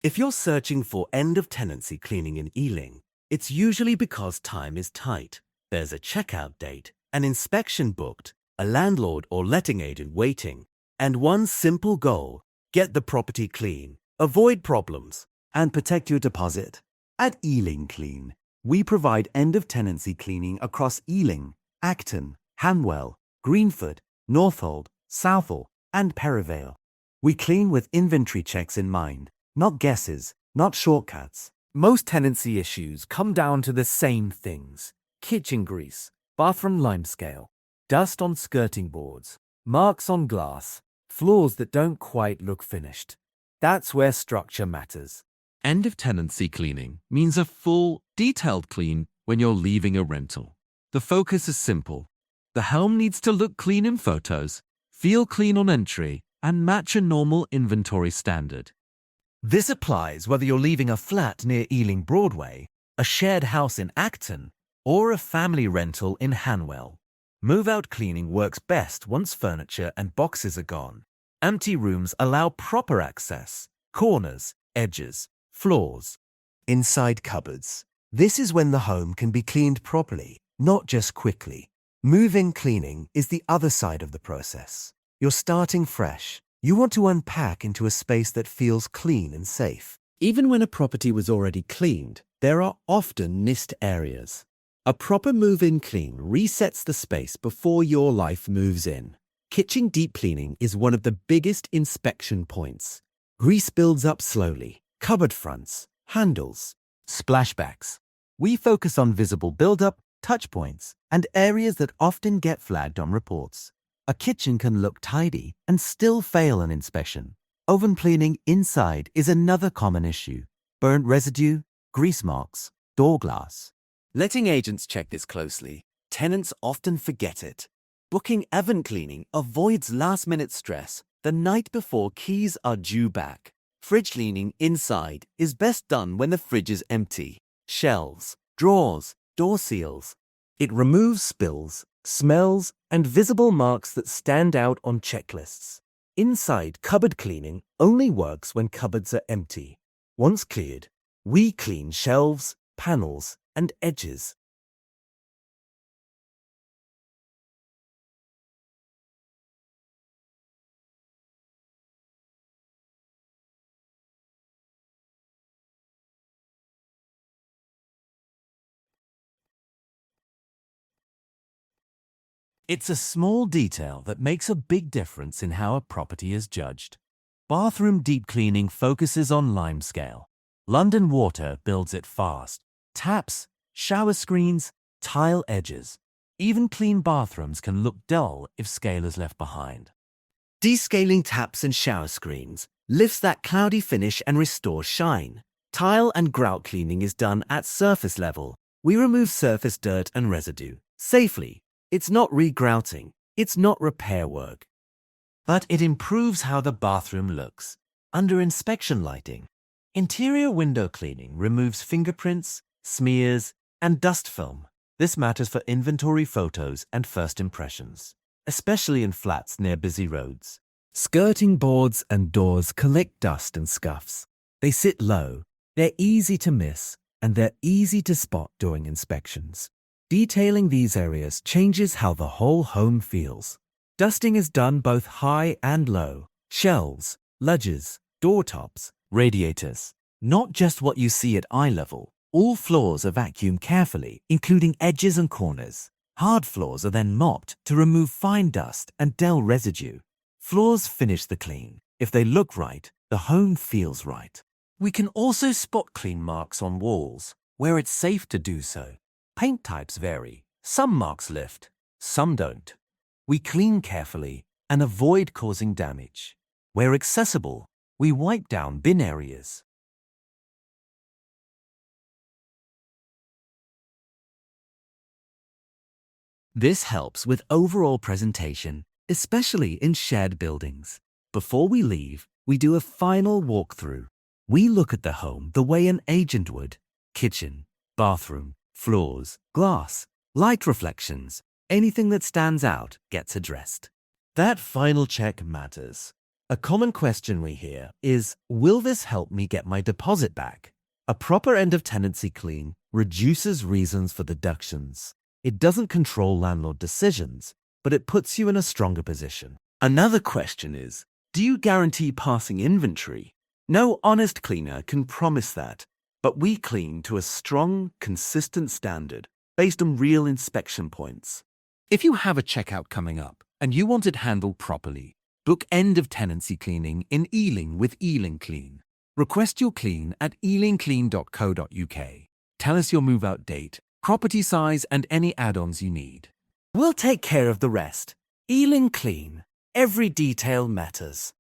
If you're searching for end-of-tenancy cleaning in Ealing, it's usually because time is tight. There's a checkout date, an inspection booked, a landlord or letting agent waiting, and one simple goal: get the property clean, avoid problems, and protect your deposit. At Ealing Clean, we provide end-of-tenancy cleaning across Ealing, Acton, Hanwell, Greenford, Northolt, Southall, and Perivale. We clean with inventory checks in mind, not guesses, not shortcuts. Most tenancy issues come down to the same things: kitchen grease, bathroom limescale, dust on skirting boards, marks on glass, floors that don't quite look finished. That's where structure matters. End-of-tenancy cleaning means a full, detailed clean when you're leaving a rental. The focus is simple. The home needs to look clean in photos, feel clean on entry, and match a normal inventory standard. This applies whether you're leaving a flat near Ealing Broadway, a shared house in Acton, or a family rental in Hanwell. Move-out cleaning works best once furniture and boxes are gone. Empty rooms allow proper access: corners, edges, floors. Inside cupboards. This is when the home can be cleaned properly, not just quickly. Move-in cleaning is the other side of the process. You're starting fresh. You want to unpack into a space that feels clean and safe. Even when a property was already cleaned, there are often missed areas. A proper move-in clean resets the space before your life moves in. Kitchen deep cleaning is one of the biggest inspection points. Grease builds up slowly. Cupboard fronts, handles, splashbacks. We focus on visible buildup, touch points, and areas that often get flagged on reports. A kitchen can look tidy and still fail an inspection. Oven cleaning inside is another common issue. Burnt residue, grease marks, door glass. Letting agents check this closely. Tenants often forget it. Booking oven cleaning avoids last-minute stress the night before keys are due back. Fridge cleaning inside is best done when the fridge is empty. Shelves, drawers, door seals. It removes spills, smells, and visible marks that stand out on checklists. Inside cupboard cleaning only works when cupboards are empty. Once cleared, we clean shelves, panels, and edges. It's a small detail that makes a big difference in how a property is judged. Bathroom deep cleaning focuses on limescale. London Water builds it fast. Taps, shower screens, tile edges. Even clean bathrooms can look dull if scale is left behind. Descaling taps and shower screens lifts that cloudy finish and restores shine. Tile and grout cleaning is done at surface level. We remove surface dirt and residue safely. It's not regrouting, it's not repair work. But it improves how the bathroom looks. Under inspection lighting, interior window cleaning removes fingerprints, smears, and dust film. This matters for inventory photos and first impressions, especially in flats near busy roads. Skirting boards and doors collect dust and scuffs. They sit low, they're easy to miss, and they're easy to spot during inspections. Detailing these areas changes how the whole home feels. Dusting is done both high and low. Shelves, ledges, door tops, radiators. Not just what you see at eye level. All floors are vacuumed carefully, including edges and corners. Hard floors are then mopped to remove fine dust and dull residue. Floors finish the clean. If they look right, the home feels right. We can also spot clean marks on walls, where it's safe to do so. Paint types vary. Some marks lift, some don't. We clean carefully and avoid causing damage. Where accessible, we wipe down bin areas. This helps with overall presentation, especially in shared buildings. Before we leave, we do a final walkthrough. We look at the home the way an agent would: kitchen, bathroom, floors, glass, light reflections. Anything that stands out gets addressed. That final check matters. A common question we hear is, will this help me get my deposit back? A proper end of tenancy clean reduces reasons for deductions. It doesn't control landlord decisions, but it puts you in a stronger position. Another question is, do you guarantee passing inventory? No honest cleaner can promise that, but we clean to a strong, consistent standard based on real inspection points. If you have a checkout coming up and you want it handled properly, book end of tenancy cleaning in Ealing with Ealing Clean. Request your clean at ealingclean.co.uk. Tell us your move-out date, property size and any add-ons you need. We'll take care of the rest. Ealing Clean. Every detail matters.